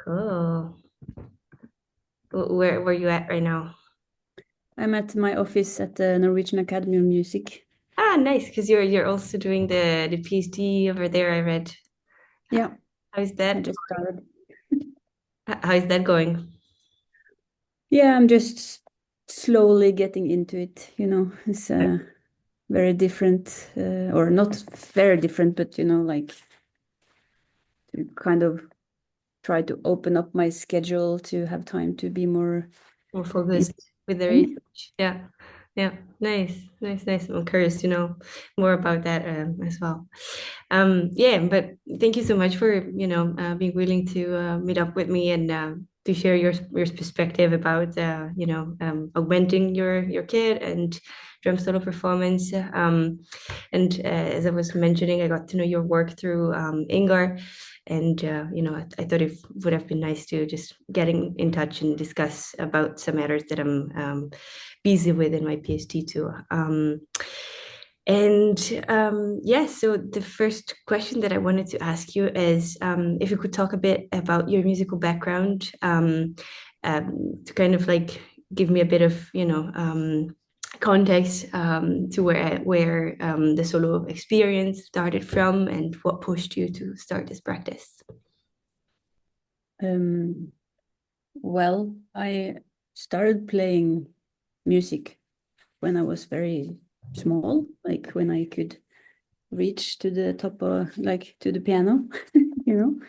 Cool. Where you at right now? I'm at my office at the Norwegian Academy of Music. Ah, nice, because you're also doing the PhD over there, I read. Yeah, How's I that? just started. How's that going? Yeah, I'm just slowly getting into it. It's very different, or not very different, but like to kind of try to open up my schedule to have time to be more More in. focused with the research. Yeah. Yeah. Nice. Nice, nice. I'm curious to know more about that as well. Yeah, but thank you so much for, being willing to meet up with me and to share your perspective about augmenting your kid and drum solo performance. And as I was mentioning, I got to know your work through Ingar. And I thought it would have been nice to just getting in touch and discuss about some matters that I'm busy with in my PhD too. Yeah, so the first question that I wanted to ask you is if you could talk a bit about your musical background, to kind of like give me a bit of, context to where the solo experience started from and what pushed you to start this practice. Um, well, I started playing music when I was very small, like when I could reach to the top of, like to the piano, you know.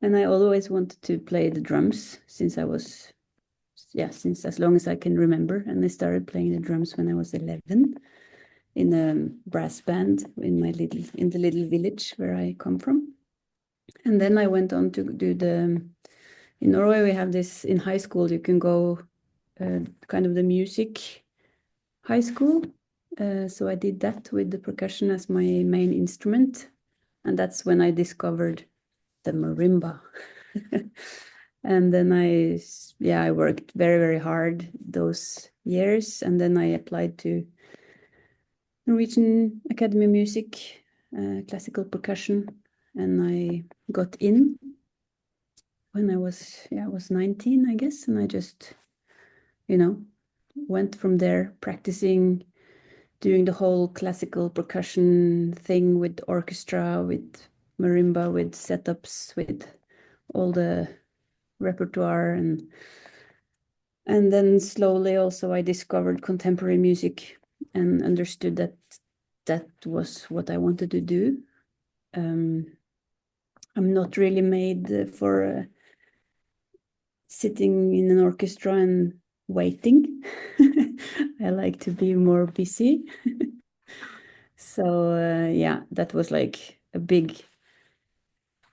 And I always wanted to play the drums since I was, yeah, since as long as I can remember. And I started playing the drums when I was 11 in a brass band in the little village where I come from. And then I went on to do in Norway, we have this in high school, you can go kind of the music high school. So I did that with the percussion as my main instrument. And that's when I discovered the marimba. And then I worked very, very hard those years. And then I applied to Norwegian Academy of Music, classical percussion. And I got in when I was 19, I guess. And I just, you know, went from there practicing doing the whole classical percussion thing with orchestra, with marimba, with setups, with all the repertoire, and then slowly also I discovered contemporary music and understood that that was what I wanted to do. Um, I'm not really made for sitting in an orchestra and waiting. I like to be more busy. So yeah, that was like a big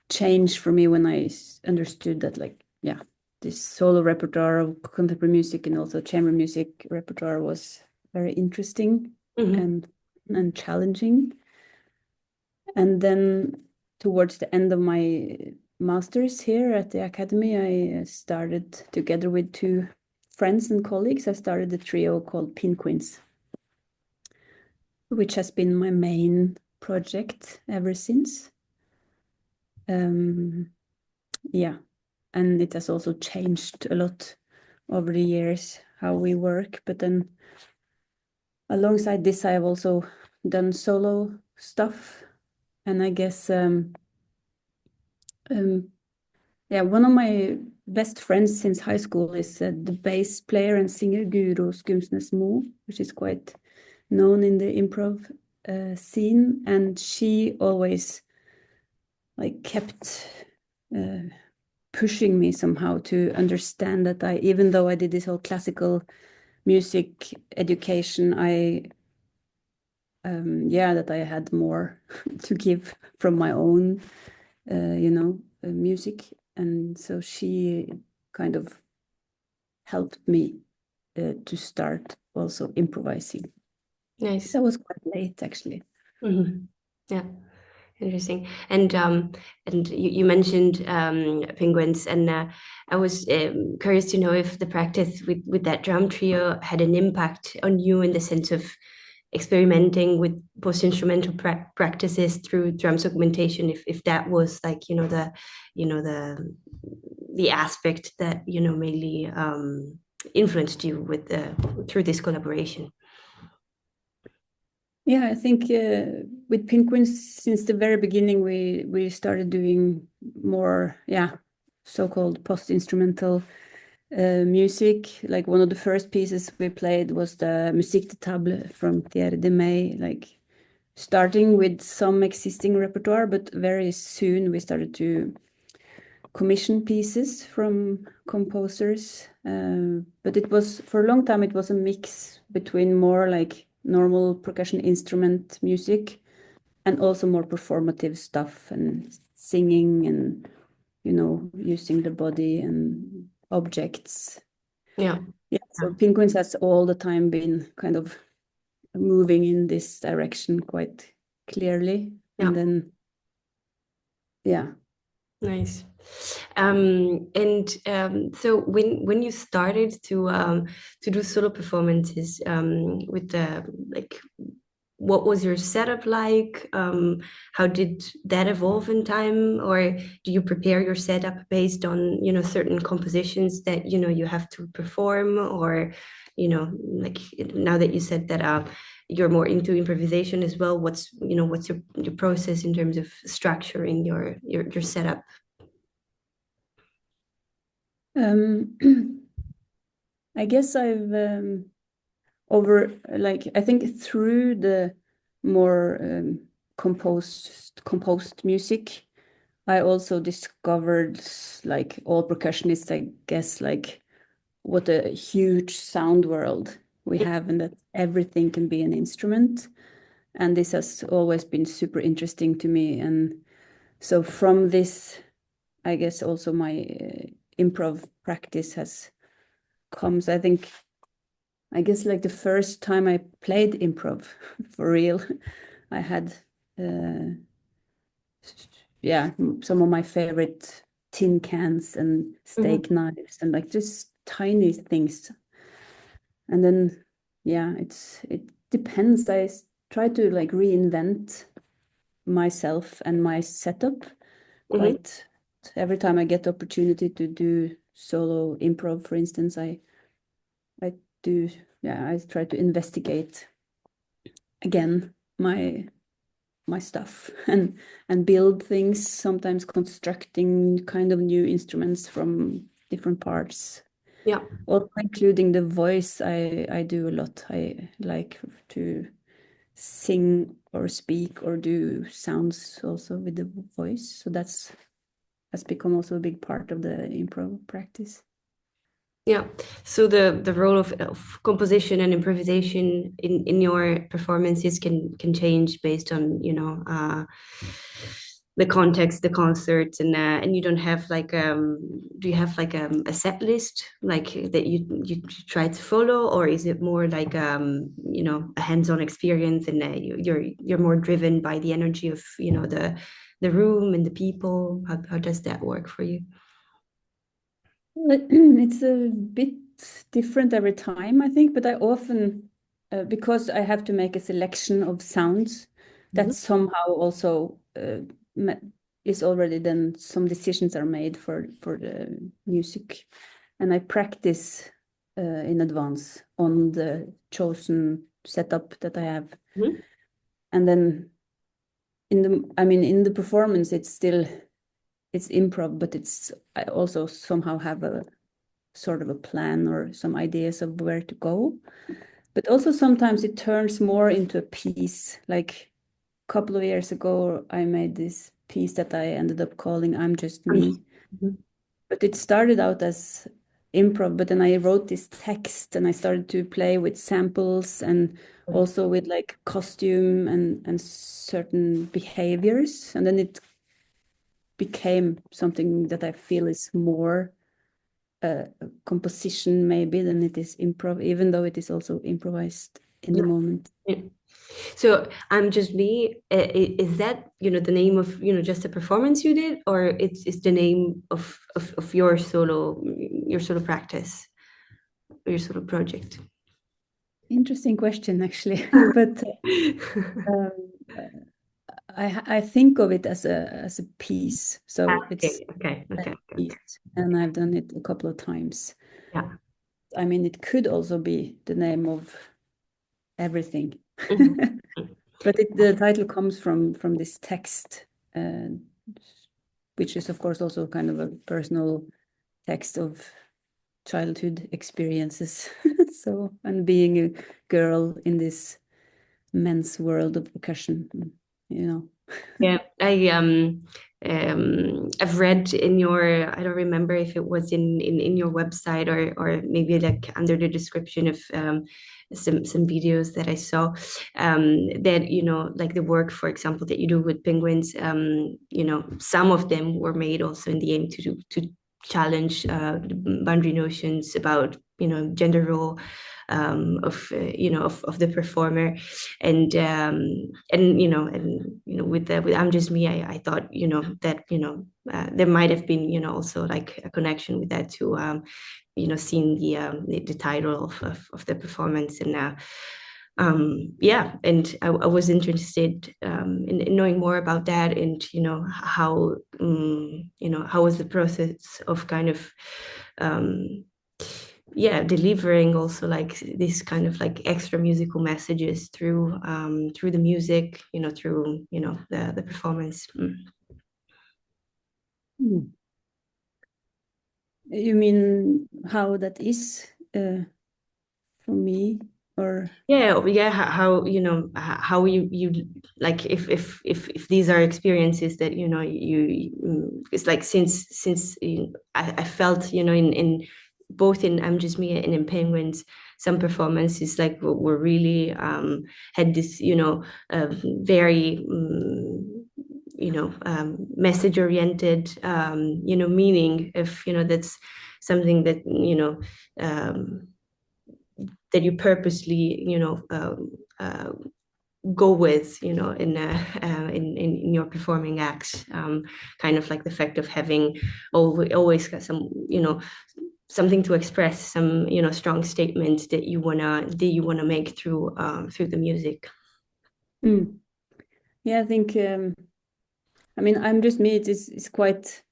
change for me when I understood that, like, yeah, this solo repertoire of contemporary music and also chamber music repertoire was very interesting Mhm. and and challenging. And then towards the end of my master's here at the academy, I started together with two friends and colleagues. I started a trio called Pinquins, which has been my main project ever since. Um, yeah, and it has also changed a lot over the years how we work. But then alongside this, I have also done solo stuff, and I guess um, yeah, one of my best friends since high school is the bass player and singer Guro Skumsnes Mo, which is quite known in the improv scene, and she always like kept uh, pushing me somehow to understand that even though I did this whole classical music education, that I had more to give from my own, music. And so she kind of helped me to start also improvising. Nice. That was quite late, actually. Mhm. Yeah. Interesting. And you mentioned penguins, and I was curious to know if the practice with that drum trio had an impact on you in the sense of experimenting with post-instrumental practices through drum augmentation, if that was like, the the aspect that mainly influenced you with through this collaboration? Yeah, I think with Penguins, since the very beginning, we started doing more, yeah, so-called post-instrumental music. Like one of the first pieces we played was the Musique de Table from Thierry de May, like starting with some existing repertoire, but very soon we started to commission pieces from composers. But it was, for a long time, it was a mix between more like normal percussion instrument music and also more performative stuff and singing and, using the body and objects. Yeah. Yeah, so Penguins has all the time been kind of moving in this direction quite clearly. Yeah. And then, yeah. Nice. And so when you started to do solo performances with the like, what was your setup like? How did that evolve in time, or do you prepare your setup based on certain compositions that you have to perform, or like now that you said that you're more into improvisation as well, what's your process in terms of structuring your setup? Um, I guess I've I think through the more composed music, I also discovered, like all percussionists, I guess, like what a huge sound world we have, and that everything can be an instrument. And this has always been super interesting to me. And so from this, I guess also my improv practice has comes, I guess like the first time I played improv for real, I had yeah, some of my favorite tin cans and Mhm. steak knives and like just tiny things. And then yeah, it depends. Try to like reinvent myself and my setup Mhm. quite every time I get the opportunity to do solo improv, for instance. I do, yeah, I try to investigate again my stuff and build things, sometimes constructing kind of new instruments from different parts. Yeah. Also including the voice, I do a lot. I like to sing or speak or do sounds also with the voice. So has become also a big part of the improv practice. Yeah. So the role of composition and improvisation in your performances can change based on the context, the concerts, and you don't have like do you have like a set list like that you try to follow, or is it more like a hands-on experience, and you're more driven by the energy of the room and the people? How does that work for you? It's a bit different every time, I think, but I often, because I have to make a selection of sounds, that Mhm. somehow also is already then some decisions are made for the music, and I practice in advance on the chosen setup that I have, Mhm. and then in the performance, it's improv, but I also somehow have a sort of a plan or some ideas of where to go. But also sometimes it turns more into a piece. Like a couple of years ago, I made this piece that I ended up calling I'm Just Me. Mhm. But it started out as improv, but then I wrote this text and I started to play with samples and also with like costume and certain behaviors. And then it became something that I feel is more composition maybe than it is improv, even though it is also improvised in the moment. Yeah. So I'm just me. Is that the name of just a performance you did, or it's the name of your solo practice, or your solo project? Interesting question, actually. But um, I think of it as a piece, so it's Okay, okay, a okay, okay. piece. and I've done it a couple of times. Yeah. I mean, it could also be the name of everything. Mhm. But the title comes from this text, uh, which is, of course, also kind of a personal text of childhood experiences. So, and being a girl in this men's world of percussion, you know. Yeah, I've read in your, I don't remember if it was in your website or maybe like under the description of some videos that I saw, that like the work, for example, that you do with penguins, some of them were made also in the aim to challenge boundary notions about gender role, of the performer, and with I'm Just Me, I thought that there might have been also like a connection with that to seeing the title of the performance. And yeah, and I was interested in knowing more about that, and how how was the process of kind of yeah, delivering also like this kind of like extra musical messages through the music, through the performance. Mm. You mean how that is for me, or Yeah, yeah. How how you like, if these are experiences that it's like, since I felt in both in I'm Just Me and in Penguins, some performances like were really had this very message oriented meaning, if that's something that that you purposely go with in your performing acts, kind of like the fact of having always got some something to express, some strong statement that you wanna make through the music. mm. Yeah, I think I mean, I'm Just Me, it's quite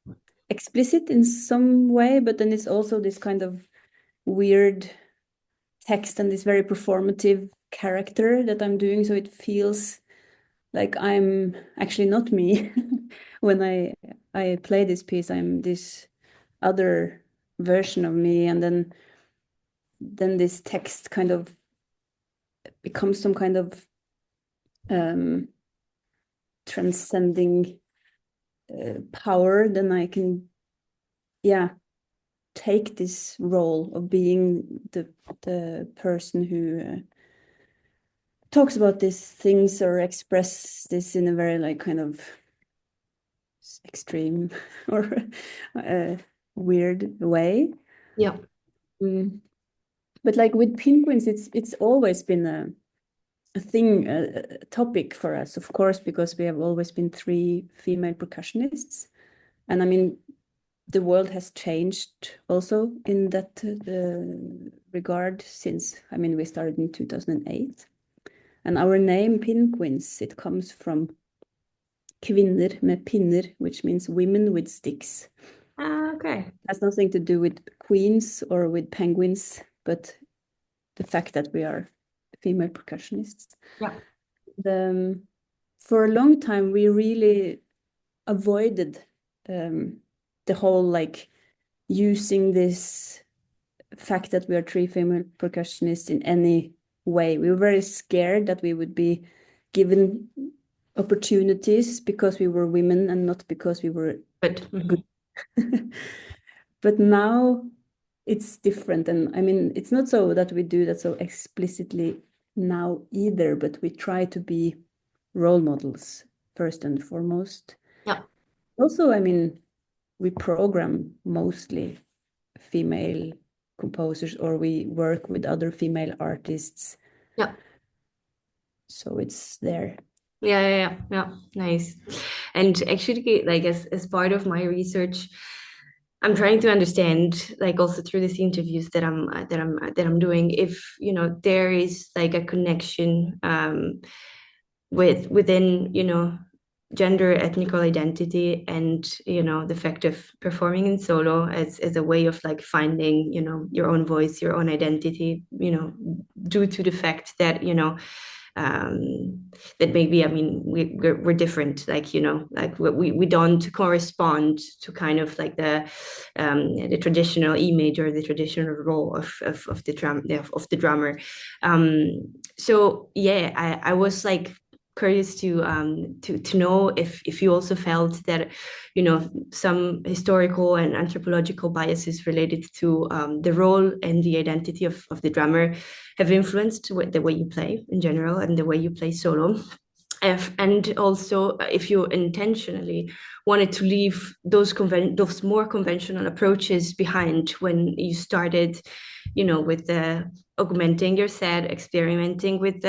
explicit in some way, but then it's also this kind of weird text and this very performative character that I'm doing, so it feels like I'm actually not me. When I play this piece, I'm this other version of me, and then this text kind of becomes some kind of um transcending power. Then I can, yeah, take this role of being the person who talks about these things or express this in a very like kind of extreme or weird way. Yeah. Mm. But like with penguins, it's always been a thing, a topic for us, of course, because we have always been three female percussionists. And I mean, the world has changed also in that regard since, I mean, we started in 2008. And our name, Penguins, it comes from kvinner med pinner, which means women with sticks. Okay. Has nothing to do with queens or with penguins, but the fact that we are female percussionists. Yeah. The, for a long time, we really avoided the whole like using this fact that we are three female percussionists in any way. We were very scared that we would be given opportunities because we were women and not because we were But good. But now it's different. And I mean, it's not so that we do that so explicitly now either, but we try to be role models first and foremost. yeah. Also, I mean, we program mostly female composers or we work with other female artists. Yeah. So it's there. Yeah, yeah, yeah, yeah. Nice. And actually, like as part of my research, I'm trying to understand, like also through these interviews that I'm doing, if there is like a connection within gender, ethnical identity, and the fact of performing in solo as a way of like finding your own voice, your own identity, due to the fact that that maybe, I mean, we're different, like like we don't correspond to kind of like the traditional image or the traditional role of the drummer. So yeah, I was like curious to know if you also felt that some historical and anthropological biases related to the role and the identity of the drummer have influenced the way you play in general and the way you play solo. And also, if you intentionally wanted to leave those more conventional approaches behind when you started, with the augmenting your set, experimenting with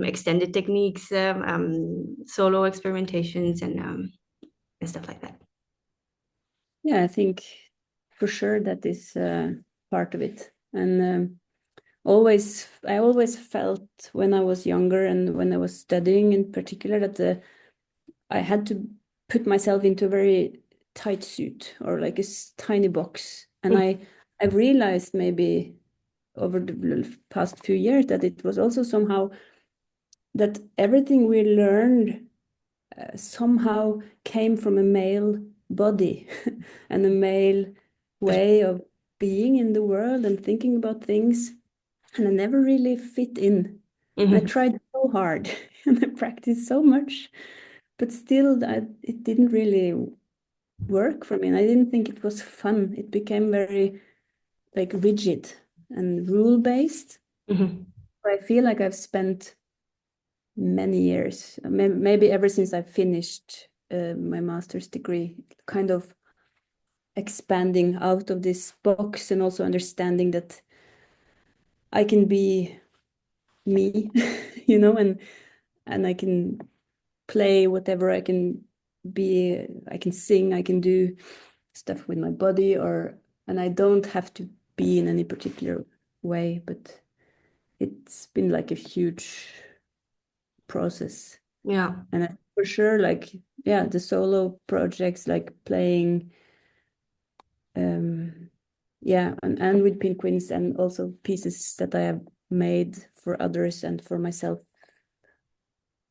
extended techniques, solo experimentations, and stuff like that. Yeah, I think for sure that is part of it. And I always felt when I was younger and when I was studying in particular that I had to put myself into a very tight suit or like a tiny box. And I realized maybe over the past few years that it was also somehow that everything we learned somehow came from a male body and a male way of being in the world and thinking about things. And I never really fit in. I tried so hard and I practiced so much, but still it didn't really work for me. And I didn't think it was fun. It became very like rigid and rule-based. I feel like I've spent many years, maybe ever since I finished my master's degree, kind of expanding out of this box and also understanding that I can be me, and I can play whatever I can be. I can sing, I can do stuff with my body, and I don't have to be in any particular way, but it's been like a huge process. Yeah. And for sure, like, yeah, the solo projects, like playing, yeah, and with Penguins, and also pieces that I have made for others and for myself,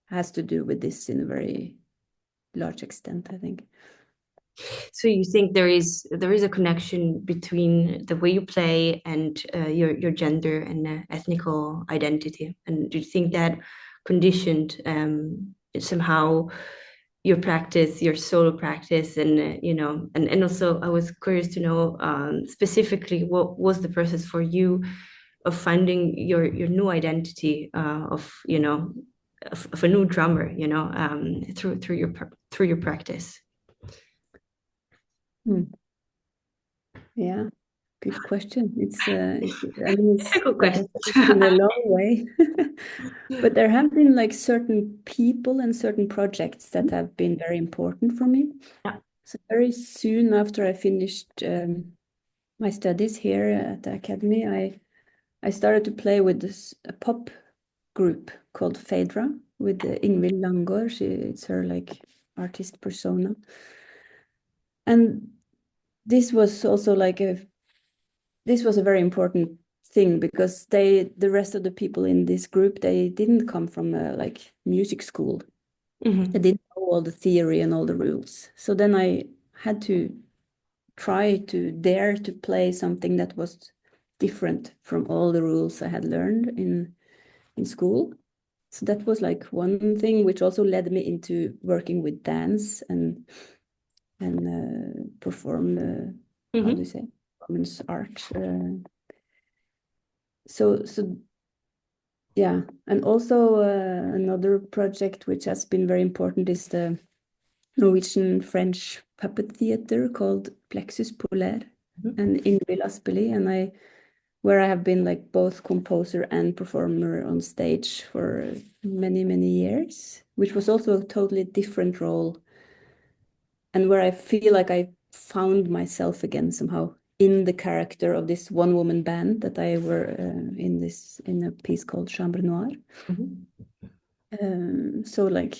has to do with this in a very large extent, I think. So you think there is a connection between the way you play and your gender and ethnical identity, and do you think that conditioned somehow your practice, your solo practice, and and also I was curious to know specifically what was the process for you of finding your new identity of a new drummer, through your practice. Yeah, good question. I mean, Good like I question. said, it's been a long way. But there have been like certain people and certain projects that have been very important for me. Yeah. So very soon after I finished my studies here at the academy, I started to play with a pop group called Phaedra with Ingvild Langgaard. It's her like artist persona. And this was also like this was a very important thing because the rest of the people in this group, they didn't come from a like music school. They didn't know all the theory and all the rules. So then I had to try to dare to play something that was different from all the rules I had learned in school. So that was like one thing which also led me into working with dance and perform how do you say, performance art. So yeah, and also another project which has been very important is the Norwegian French puppet theater called Plexus Polaire and Ingvild Aspeli, and where I have been like both composer and performer on stage for many, many years, which was also a totally different role, and where I feel like I found myself again somehow in the character of this one-woman band that I were in a piece called Chambre Noire. So like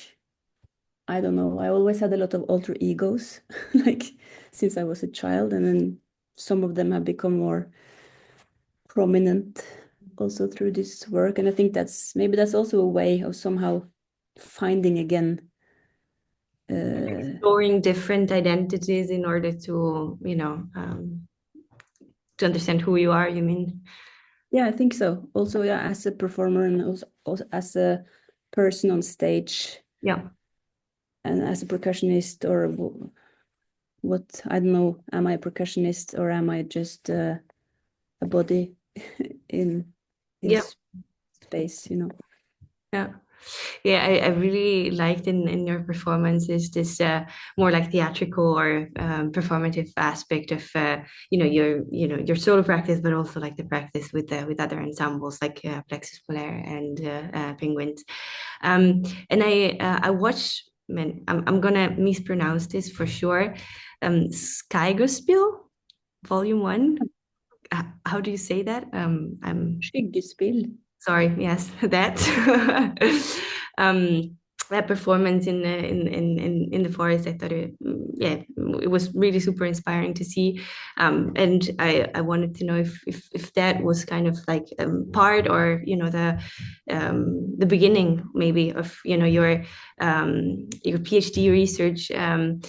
I don't know. I always had a lot of alter egos, like since I was a child, and then some of them have become more prominent also through this work. And I think maybe that's also a way of somehow finding again. Exploring different identities in order to, to understand who you are, you mean? Yeah, I think so. Also, yeah, as a performer and also as a person on stage Yeah. and as a percussionist or what, I don't know, am I a percussionist or am I just a body in Yeah. space, you know? Yeah. Yeah, I really liked in your performances this more like theatrical or performative aspect of your solo practice, but also like the practice with other ensembles like Plexus Polaire and Penguins. And I watched, man, I'm gonna mispronounce this for sure. Skygospel, Volume One. How do you say that? Skyggespill. Sorry, yes, that um, that performance in the forest. I thought yeah, it was really super inspiring to see, and I wanted to know if that was kind of like part or the beginning maybe of your PhD research on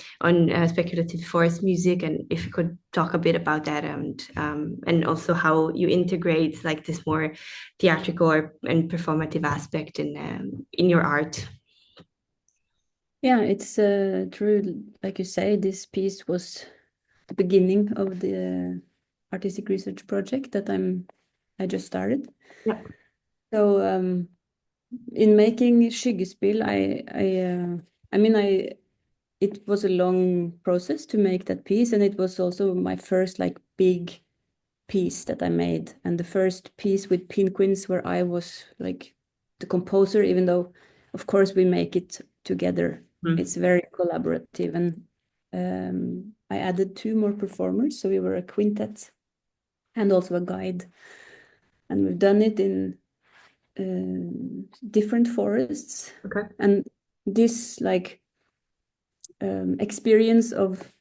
speculative forest music, and if you could talk a bit about that and also how you integrate like this more theatrical and performative aspect in your art. Yeah, it's true. Like you say, this piece was the beginning of the artistic research project that I just started. Yeah. So in making Skyggespill, I mean, it was a long process to make that piece, and it was also my first like big piece that I made, and the first piece with Penguins where I was like the composer, even though of course we make it together. Mm. It's very collaborative, and I added two more performers, so we were a quintet and also a guide, and we've done it in different forests, Okay. and this like experience of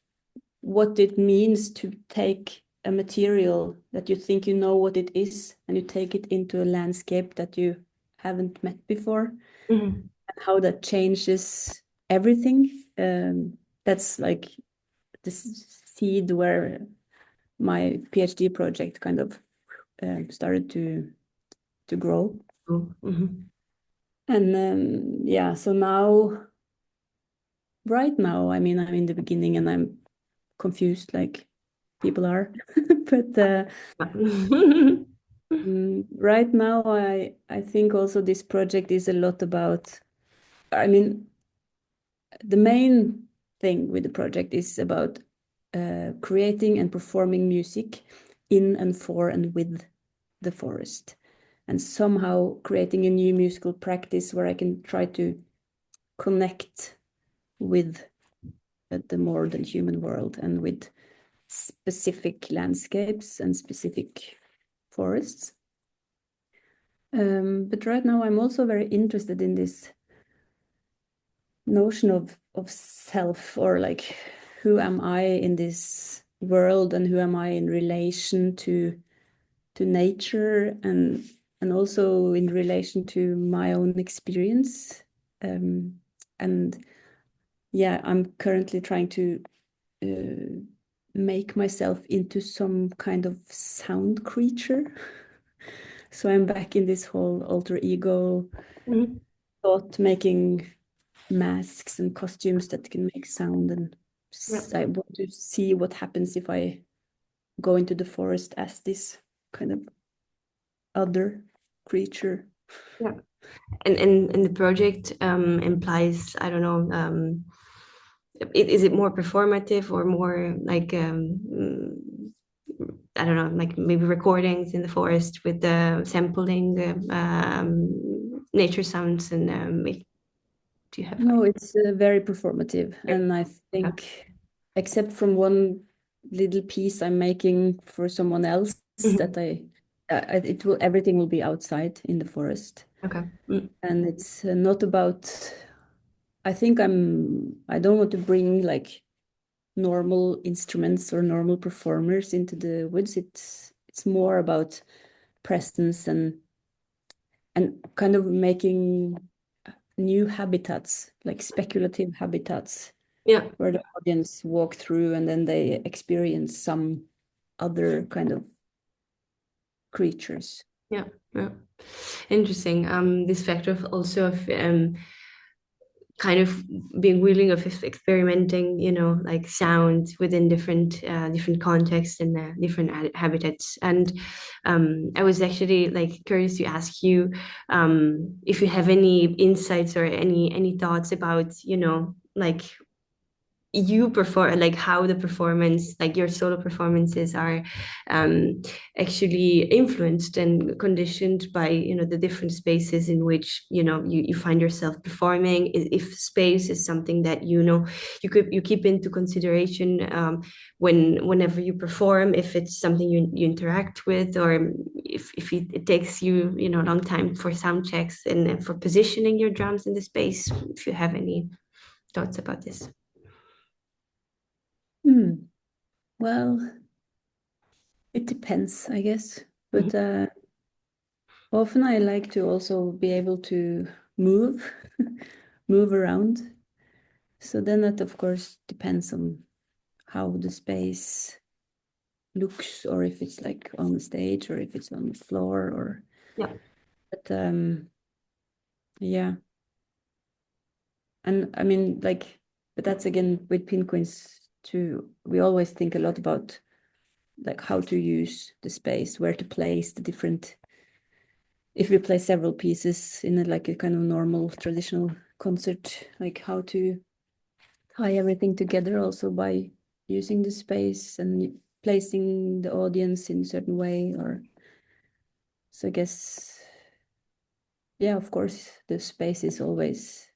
what it means to take a material that you think you know what it is and you take it into a landscape that you haven't met before, Mhm. and how that changes everything. That's like the seed where my PhD project kind of started to grow. Cool. Mhm. And yeah, so now, right now, I mean, I'm in the beginning and I'm confused like people are. But right now, I think also this project is a lot about, I mean, the main thing with the project is about creating and performing music in and for and with the forest, and somehow creating a new musical practice where I can try to connect with the more than human world and with specific landscapes and specific forests. But right now, I'm also very interested in this notion of self, or like who am I in this world and who am I in relation to nature, and also in relation to my own experience. And yeah, I'm currently trying to uh, make myself into some kind of sound creature. So I'm back in this whole alter ego Mhm. thought, making masks and costumes that can make sound. And Yeah. I want to see what happens if I go into the forest as this kind of other creature. Yeah. And the project implies, I don't know, is it more performative or more like I don't know, like maybe recordings in the forest with the sampling nature sounds and if do you have No, like it's very performative. And I okay. think, except from one little piece I'm making for someone else, Mhm. that it will, everything will be outside in the forest. Okay. Mm. And it's not about, I think I don't want to bring like normal instruments or normal performers into the woods. It's more about presence and kind of making new habitats, like speculative habitats, Yeah, where the audience walk through and then they experience some other kind of creatures. yeah, yeah. Interesting. This factor of also of kind of being willing of experimenting, like sound within different contexts and different habitats. And I was actually like curious to ask you if you have any insights or any thoughts about, like you perform, like how the performance, like your solo performances are um, actually influenced and conditioned by, the different spaces in which, you find yourself performing. If space is something that, you keep into consideration whenever you perform, if it's something you interact with, or if it takes you, a long time for sound checks and for positioning your drums in the space, if you have any thoughts about this. Hmm. Well, it depends, I guess. But often I like to also be able to move, move around. So then that, of course, depends on how the space looks, or if it's like on the stage, or if it's on the floor, or. Yeah. But yeah, and I mean, like, but that's again with pinguins too. We always think a lot about like how to use the space, where to place the different. If we play several pieces in like a kind of normal traditional concert, like how to tie everything together also by using the space and placing the audience in a certain way, or so I guess, yeah, of course the space is always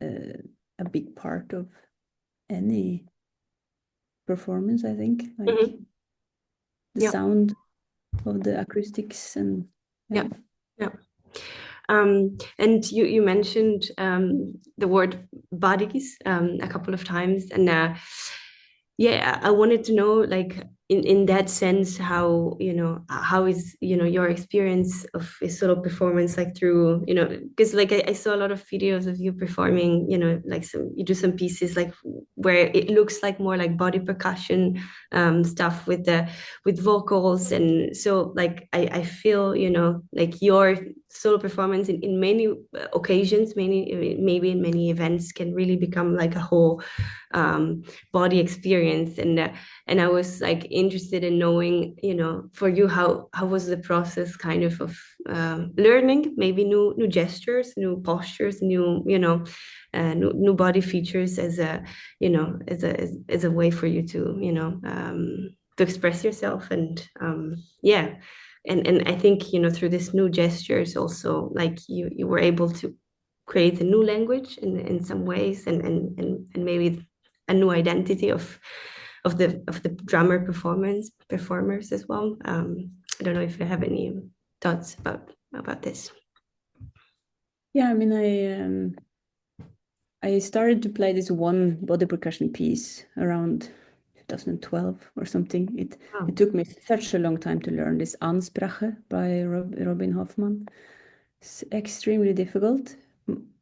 a big part of any performance, I think, like Mhm. the Yeah. sound of the acoustics and yeah. Yeah. Yeah. And you mentioned the word bodies a couple of times, and yeah, I wanted to know, like in that sense, how how is your experience of a solo performance, like through because like I saw a lot of videos of you performing, like you do some pieces like where it looks like more like body percussion stuff with vocals, and so like I feel like your solo performance in many occasions, maybe in many events, can really become like a whole body experience. And I was like interested in knowing, for you, how was the process kind of learning maybe new gestures, new postures, new body features as a as a way for you to express yourself. And yeah, and I think through this new gestures also, like you were able to create a new language in some ways, and maybe a new identity of the drummer performers as well. I don't know if you have any thoughts about this. Yeah, I mean, I started to play this one body percussion piece around 2012 or something. It Oh, took me such a long time to learn this Ansprache by Robin Hoffman. It's extremely difficult.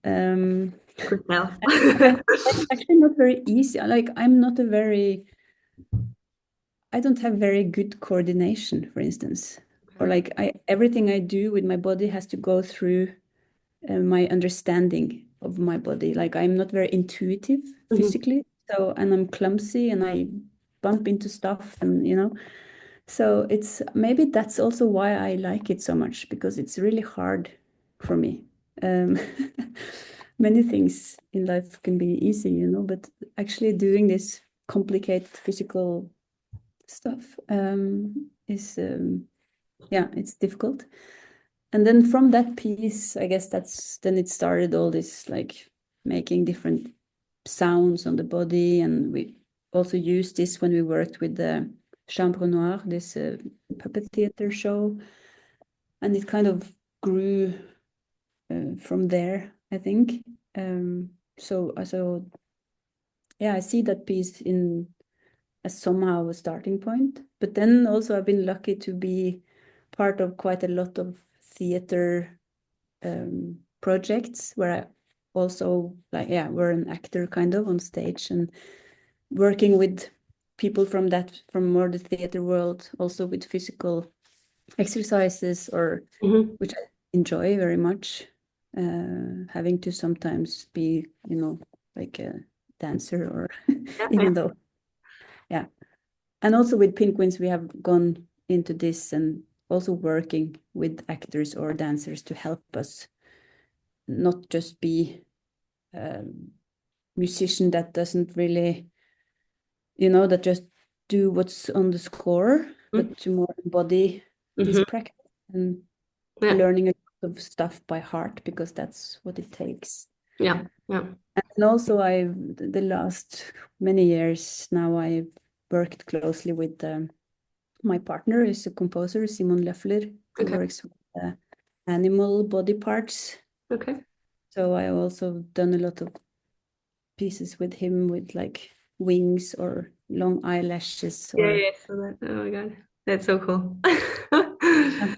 Um, I could tell. it's actually not very easy. Like I'm not a very, I don't have very good coordination, for instance. Or Okay. like everything I do with my body has to go through my understanding of my body. Like I'm not very intuitive Mhm. physically, so and I'm clumsy and I bump into stuff and so it's maybe that's also why I like it so much because it's really hard for me. Um, many things in life can be easy, but actually doing this complicated physical stuff is yeah, it's difficult. And then from that piece, I guess then it started all this like making different sounds on the body. And we also used this when we worked with the Chambre Noire, this puppet theater show. And it kind of grew from there, I think. Um, so yeah, I see that piece in as somehow a starting point. But then also I've been lucky to be part of quite a lot of theater projects where I also like, yeah, were an actor kind of on stage and working with people from more the theater world, also with physical exercises, or Hmm. which I enjoy very much. Having to sometimes be, like a dancer, or Yeah. even though, yeah. And also with Penguins, we have gone into this and also working with actors or dancers to help us not just be a musician that doesn't really, that just do what's on the score, but to more embody this Hmm. practice and Yeah. learning a lot of stuff by heart, because that's what it takes. Yeah. Yeah. And also, the last many years now, I've worked closely with my partner is a composer, Simon Leffler, who Okay. works with animal body parts. Okay. So I also done a lot of pieces with him with like wings or long eyelashes, Yeah. or Yeah. So that. Oh my God, that's so cool. yeah,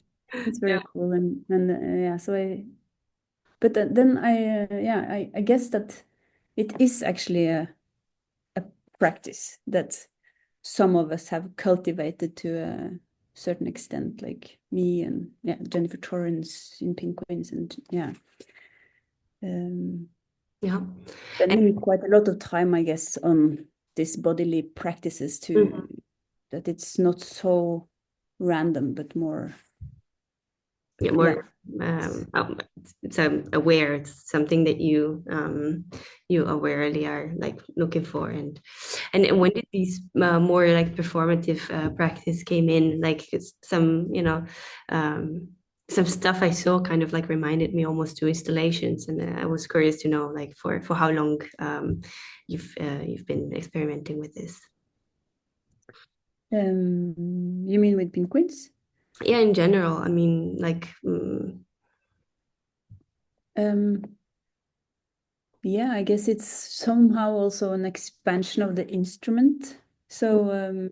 it's Yeah. very cool. And yeah, so but then yeah, I guess that it is actually a practice that some of us have cultivated to a certain extent, like me and, yeah, Jennifer Torrance in Penguins, and yeah, um, Yeah. And spending quite a lot of time, I guess, on these bodily practices to mhm. that it's not so random, but more, Yeah, yeah, more it's aware. It's something that you awarely are like looking for. And when did these more like performative practice came in? Like it's um some stuff I saw kind of like reminded me almost to installations, and I was curious to know like for how long you've been experimenting with this. you mean with Penguins? Yeah, in general, I mean, like, Um, yeah, I guess it's somehow also an expansion of the instrument. So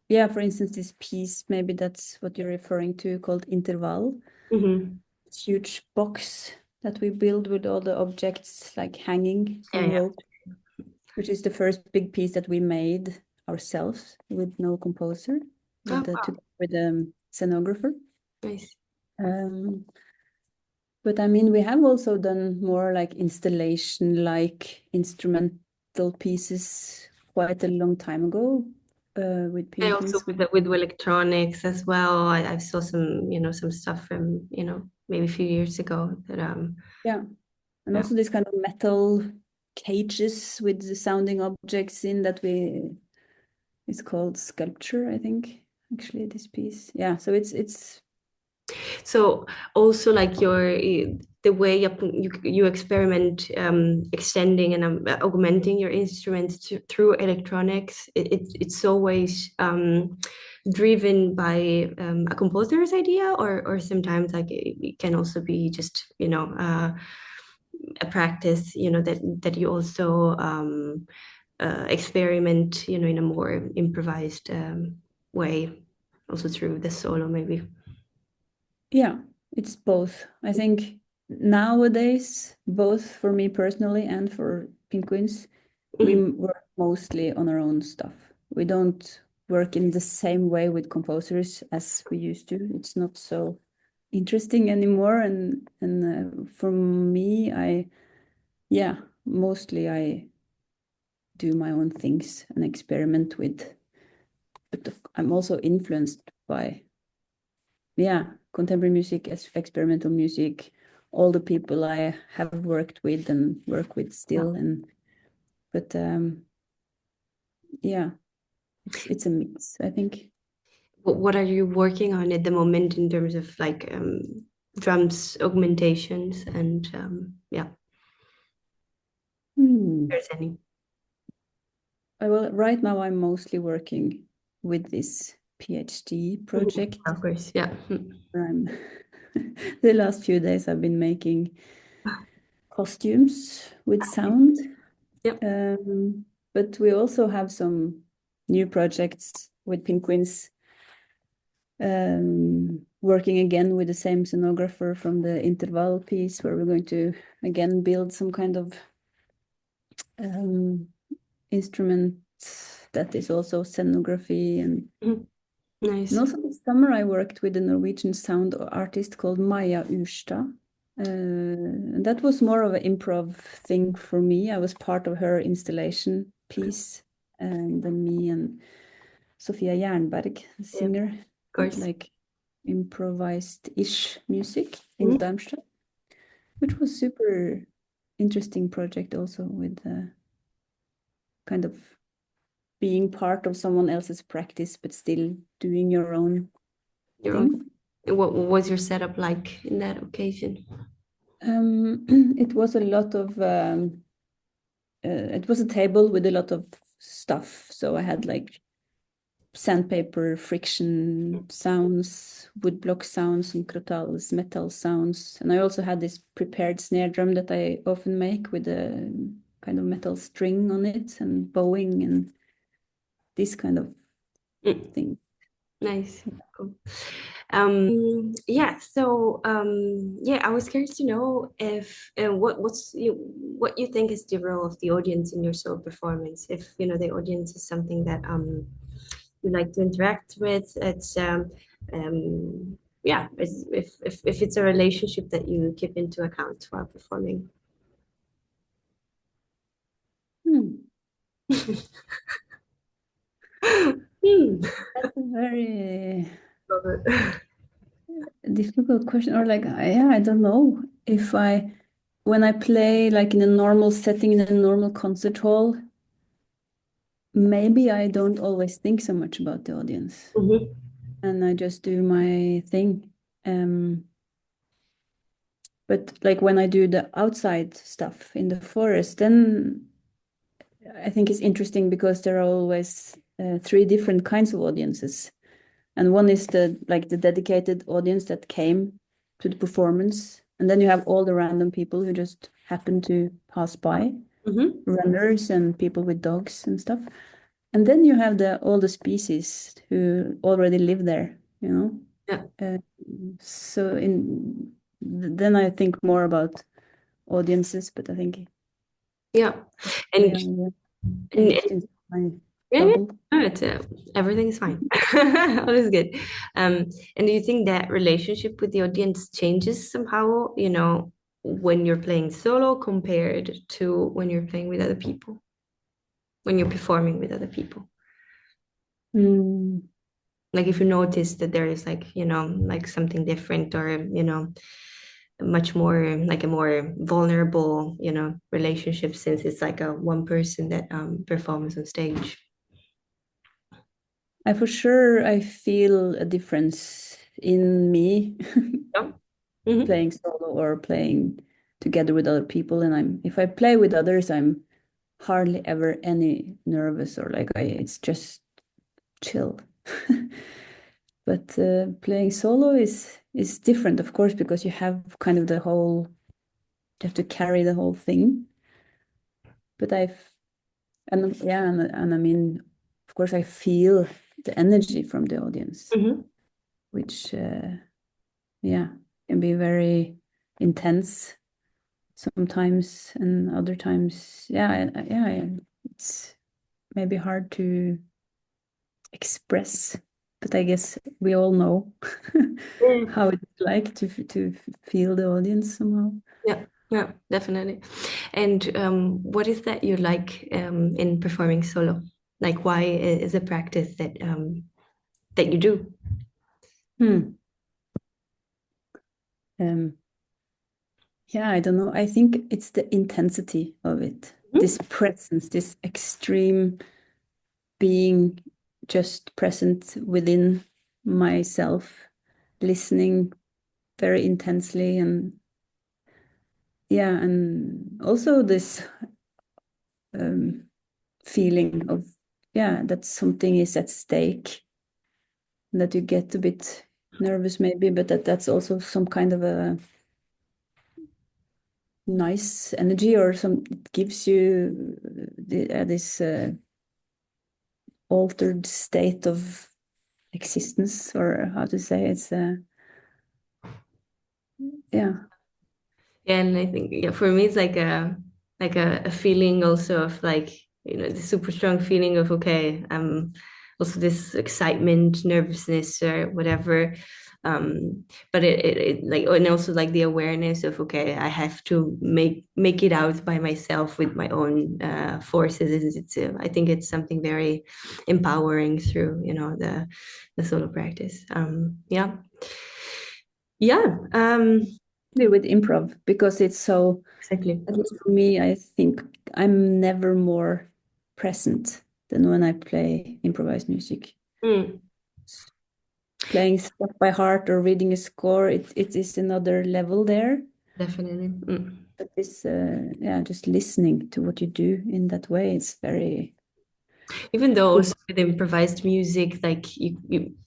yeah, for instance, this piece, maybe that's what you're referring to, called Interval. mhm. It's a huge box that we build with all the objects like hanging Yeah, on yeah. rope, which is the first big piece that we made ourselves with no composer, Oh, wow, together with a scenographer. nice. Um, but I mean, we have also done more like installation, like instrumental pieces quite a long time ago, with I also Penguins. with electronics as well. I saw some, some stuff from, maybe a few years ago that Yeah, and yeah. also this kind of metal cages with the sounding objects in that we it's called sculpture, I think, actually, this piece. Yeah, so it's So also like the way you experiment extending and augmenting your instruments through electronics, it's always driven by a composer's idea, or sometimes like it can also be just a practice that you also experiment in a more improvised way, also through the solo maybe. yeah, it's both. I think nowadays, both for me personally and for Penguins, we Mhm. work mostly on our own stuff. We don't work in the same way with composers as we used to. It's not so interesting anymore. And for me, yeah, mostly I do my own things and experiment with. But I'm also influenced by, yeah, contemporary music, experimental music, all the people I have worked with and work with Yeah. still. And but yeah, it's a mix, I think. What are you working on at the moment in terms of like drums augmentations and yeah, if Hmm. there's any. Well, right now I'm mostly working with this PhD Mhm. project. Of course, yeah. Where I'm the last few days I've been making costumes with sound. Yep. But we also have some new projects with Penguins, working again with the same scenographer from the interval piece, where we're going to again build some kind of instrument that is also scenography. Mhm. And Nice. also this summer I worked with a Norwegian sound artist called Maja Urstad. And that was more of an improv thing for me. I was part of her installation piece, and then me and Sofia Jernberg, the Yeah, of singer, did course. like improvised-ish music in Mhm. Darmstadt, which was super interesting project also, with kind of being part of someone else's practice but still doing your own Your own. thing. What was your setup like in that occasion? It was a lot of it was a table with a lot of stuff. So I had like sandpaper, friction sounds, woodblock sounds, and crotals, metal sounds. And I also had this prepared snare drum that I often make with a kind of metal string on it and bowing and this kind of Mm, thing. nice. Cool. Yeah, so yeah, I was curious to know if what you think is the role of the audience in your solo performance. If you know the audience is something that you like to interact with, it's yeah, if it's a relationship that you keep into account while performing. Hmm. Hmm. That's a very Love it. difficult question. Or like, yeah, I don't know if when I play like in a normal setting in a normal concert hall, maybe I don't always think so much about the audience Mhm. and I just do my thing. Um, but like when I do the outside stuff in the forest, then I think it's interesting because there are always three different kinds of audiences. And one is the like the dedicated audience that came to the performance. And then you have all the random people who just happen to pass by, Mhm. runners and people with dogs and stuff. And then you have the all the species who already live there, you know. Yeah. Uh, so in then I think more about audiences, but I think Yeah. we And, are and just in my yeah, yeah. bubble. No, everything is fine. All is good. And do you think that relationship with the audience changes somehow, you know, when you're playing solo compared to when you're playing with other people, when you're performing with other people? Mm, Like if you notice that there is like, you know, like something different or, you know, much more like a more vulnerable, you know, relationship since it's like a one person that performs on stage. I for sure I feel a difference in me Yeah. Hmm. playing solo or playing together with other people. And if I play with others, I'm hardly ever any nervous or like it's just chill. But playing solo is different, of course, because you have kind of you have to carry the whole thing. But and yeah, and I mean, of course, I feel the energy from the audience, Hmm. which yeah, can be very intense sometimes, and other times, yeah, yeah, it's maybe hard to express, but I guess we all know how it's like to feel the audience somehow. Yeah, yeah, definitely. And what is that you like in performing solo? Like, why is a practice that you do? Hmm. Um, yeah, I don't know. I think it's the intensity of it, this Mhm. presence, this extreme being just present within myself, listening very intensely, and yeah, and also this um, feeling of yeah that something is at stake, that you get a bit nervous maybe, but that's also some kind of a nice energy, or some it gives you this altered state of existence, or how to say it's yeah. And I think yeah, for me it's like a feeling also of like, you know, the super strong feeling of okay, also this excitement, nervousness or whatever. But it like, and also like the awareness of okay, I have to make it out by myself with my own forces. I think it's something very empowering through, you know, the solo practice. Yeah. Yeah. With improv, because it's so, Exactly. at least for me, I think I'm never more present than when I play improvised music. Mm, Playing stuff by heart or reading a score, it is another level there. definitely. Mm. But this, yeah, just listening to what you do in that way, it's very Even though good. also with improvised music, like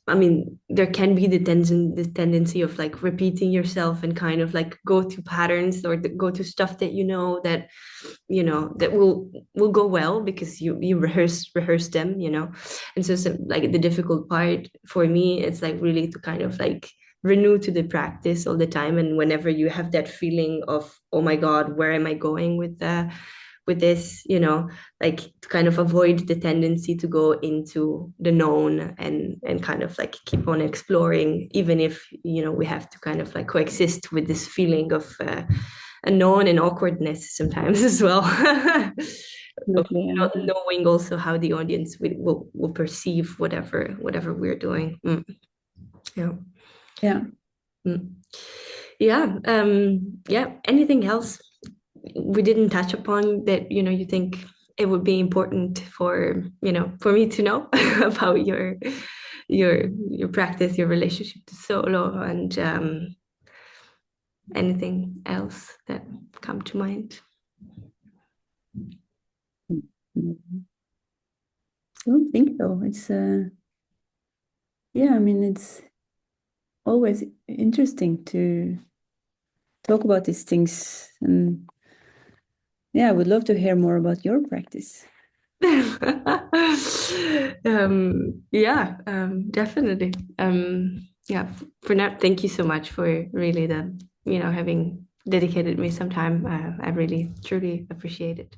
I mean, there can be the tendency of like repeating yourself and kind of like go to patterns or go to stuff that that that will go well because you rehearse them, and so like the difficult part for me, it's like really to kind of like renew to the practice all the time, and whenever you have that feeling of oh my god, where am I going with this, like to kind of avoid the tendency to go into the known and kind of like keep on exploring, even if we have to kind of like coexist with this feeling of unknown and awkwardness sometimes as well. Of Definitely, yeah. not knowing also how the audience will perceive whatever we're doing. Yeah. Yeah. Mm. Yeah. Yeah. Anything else we didn't touch upon that you think it would be important for me to know about your practice, your relationship to solo, and anything else that come to mind? Mhm. I don't think so. It's yeah, I mean, it's always interesting to talk about these things, and yeah, I would love to hear more about your practice. Yeah, definitely. Yeah, for now, thank you so much for really having dedicated me some time. I really, truly appreciate it.